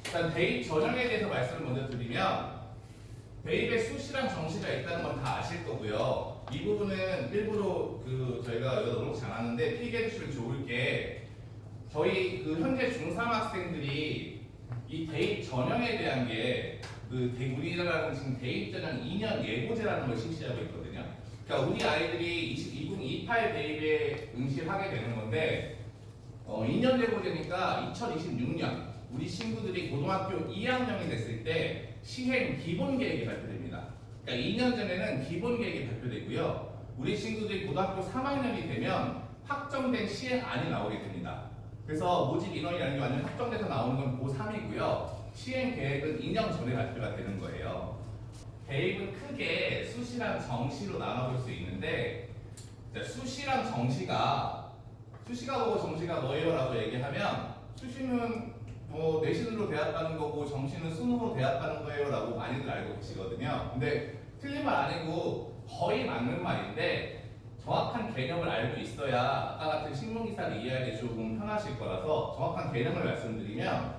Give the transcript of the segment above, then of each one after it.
일단 대입 전형에 대해서 말씀을 먼저 드리면 대입에 수시랑 정시가 있다는 건 다 아실 거고요. 이 부분은 일부러 저희가 여기다 넣지 않았는데 필기해 주시면 좋을 게 저희 현재 중3 학생들이 이 대입 전형에 대한 게 우리나라는 지금 대입 전형 2년 예고제라는 걸 실시하고 있거든요. 그러니까 우리 아이들이 2028 대입에 응시하게 되는 건데 2년 예고제니까 2026년 우리 친구들이 고등학교 2학년이 됐을 때 시행 기본 계획이 발표됩니다. 그러니까 2년 전에는 기본 계획이 발표되고요. 우리 친구들이 고등학교 3학년이 되면 확정된 시행안이 나오게 됩니다. 그래서 모집 인원이라는 게 완전 확정돼서 나오는 건 고3이고요. 시행 계획은 2년 전에 발표가 되는 거예요. 대입은 크게 수시랑 정시로 나눠볼 수 있는데 수시랑 정시가 보고 정시가 뭐예요? 라고 얘기하면 수시는 내신으로 대학 가는 거고 정시는 수능으로 대학 가는 거예요 라고 많이들 알고 계시거든요. 근데 틀린 말 아니고 거의 맞는 말인데 정확한 개념을 알고 있어야 아까 같은 식문기사를 이해하기 조금 편하실 거라서 정확한 개념을 말씀드리면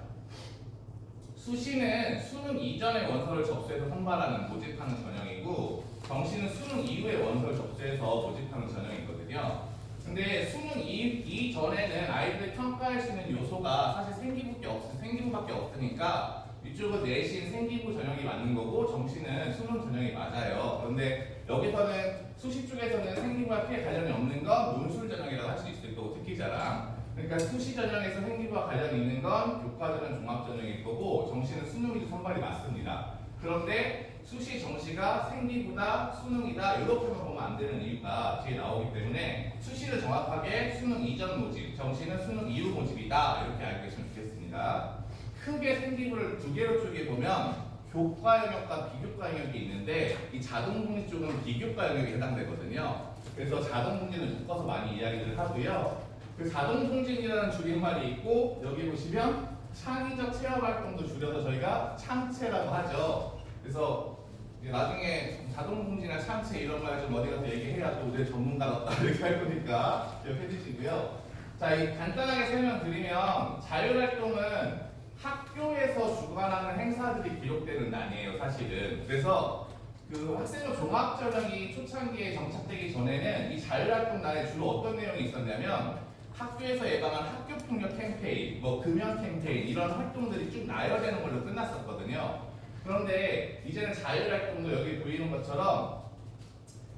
수시는 수능 이전에 원서를 접수해서 선발하는 모집하는 전형이고 정시는 수능 이후에 원서를 접수해서 모집하는 전형이거든요. 근데 수능 이전에는 아이들을 평가할 수 있는 요소가 사실 생기부밖에 없으니까 이쪽은 내신 생기부 전형이 맞는 거고 정시는 수능 전형이 맞아요. 그런데 여기서는 수시 쪽에서는 생기부와 크게 관련이 없는 건 논술 전형이라고 할 수 있을 거고 특기자랑 그러니까 수시 전형에서 생기부와 관련이 있는 건 교과 전형 종합 전형일 거고 정시는 수능 위주 선발이 맞습니다. 그런데 수시 정시가 생기부다 수능이다 이렇게만 보면 안 되는 이유가 뒤에 나오기 때문에 수시는 정확하게 수능 이전 모집, 정시는 수능 이후 모집이다 이렇게 알고 계시면 좋겠습니다. 크게 생기부를 두 개로 쪼개보면 교과 영역과 비교과 영역이 있는데 이 자동복리 쪽은 비교과 영역에 해당되거든요. 그래서 자동복리는 묶어서 많이 이야기를 하고요. 그 자동통진이라는 줄임말이 있고 여기 보시면 창의적 체험활동도 줄여서 저희가 창체라고 하죠. 그래서 나중에 자동통진이나 창체 이런 말 좀 어디 가서 얘기해야 또 우리 전문가다 이렇게 할 거니까 기억해 주시고요. 자, 이 간단하게 설명드리면 자율활동은 학교에서 주관하는 행사들이 기록되는 난이에요, 사실은. 그래서 학생부 종합전형이 초창기에 정착되기 전에는 이 자율활동란에 주로 어떤 내용이 있었냐면 학교에서 예방한 학교폭력 캠페인, 금연 캠페인 이런 활동들이 쭉 나열되는 걸로 끝났었거든요. 그런데 이제는 자율활동도 여기 보이는 것처럼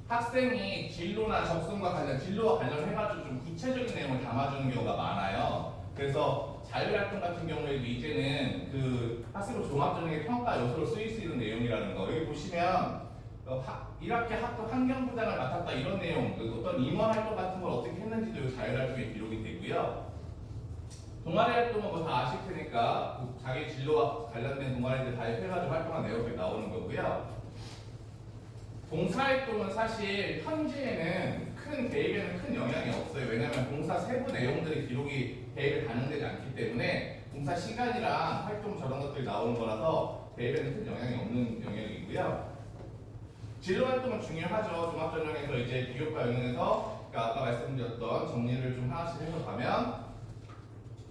학생이 진로와 관련해가지고 좀 구체적인 내용을 담아주는 경우가 많아요. 그래서 자율활동 같은 경우에도 이제는 학생부 종합전형의 평가 요소로 쓰일 수 있는 내용이라는 거. 여기 보시면 1학기 학급 환경부장을 맡았다 이런 내용, 어떤 임원 활동 같은 걸 어떻게 했는지도 자율활동에 기록이 되고요. 동아리 활동은 뭐 다 아실 테니까 자기 진로와 관련된 동아리들 다 해가지고 활동한 내용이 나오는 거고요. 봉사활동은 사실 현지에는 대입에는 큰 영향이 없어요. 왜냐하면 봉사 세부 내용들이 기록이 대입에 반영되지 않기 때문에 봉사 시간이랑 활동 저런 것들이 나오는 거라서 대입에는 큰 영향이 없는 영역이고요. 진로 활동은 중요하죠. 종합전형에서 이제 비교과 영역에서 아까 말씀드렸던 정리를 좀 하나씩 해서 가면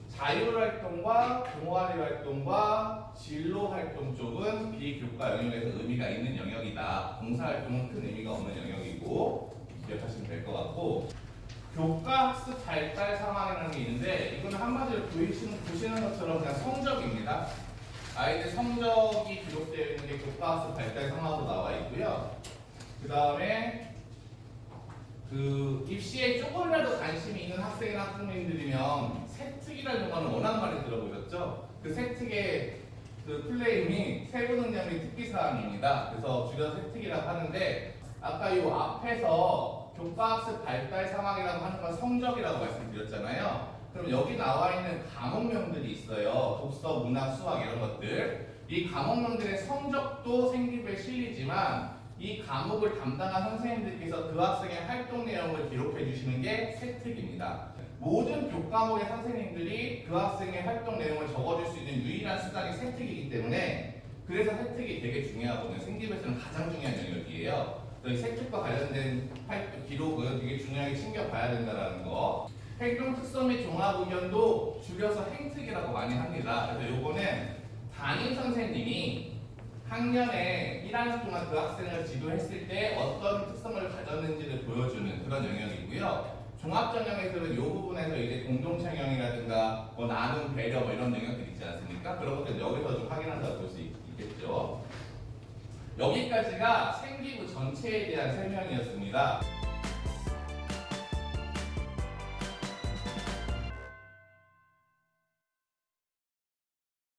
자율활동과 동아리 활동과 진로활동 쪽은 비교과 영역에서 의미가 있는 영역이다. 봉사활동은 큰 의미가 없는 영역이고 기억하시면 될 것 같고 교과 학습 발달 상황이라는 게 있는데 이거는 한마디로 보시는 것처럼 그냥 성적입니다. 아이들 성적이 기록되어 있는 게 교과 학습 발달 상황으로 나와 있고요. 그 다음에 입시에 조금이라도 관심이 있는 학생이나 학부모님들이면 세특이라는 용어는 워낙 많이 들어보셨죠? 세특의 플레임이 세부능력의 특기사항입니다. 그래서 줄여서 세특이라고 하는데 아까 이 앞에서 교과학습 발달 상황이라고 하는 건 성적이라고 말씀드렸잖아요. 그럼 여기 나와 있는 과목명들이 있어요. 독서, 문학, 수학 이런 것들. 이 과목명들의 성적도 생기부에 실리지만 이 과목을 담당한 선생님들께서 그 학생의 활동 내용을 기록해 주시는 게 세특입니다. 모든 교과목의 선생님들이 그 학생의 활동 내용을 적어줄 수 있는 유일한 수단이 세특이기 때문에 그래서 세특이 되게 중요하거든요. 생기부에서는 가장 중요한 영역이에요. 세특과 관련된 기록은 되게 중요하게 챙겨봐야 된다는 거. 행동 특성 및 종합 의견도 줄여서 행특이라고 많이 합니다. 그래서 요거는 담임 선생님이 학년에 1학년 동안 그 학생을 지도했을 때 어떤 특성을 가졌는지를 보여주는 그런 영역이고요. 종합 전형에서는 이 부분에서 이제 공동청형이라든가 뭐 나눔, 배려 뭐 이런 영역들 있지 않습니까? 그런 것들 여기서 좀 확인한다고 볼 수 있겠죠. 여기까지가 생기부 전체에 대한 설명이었습니다.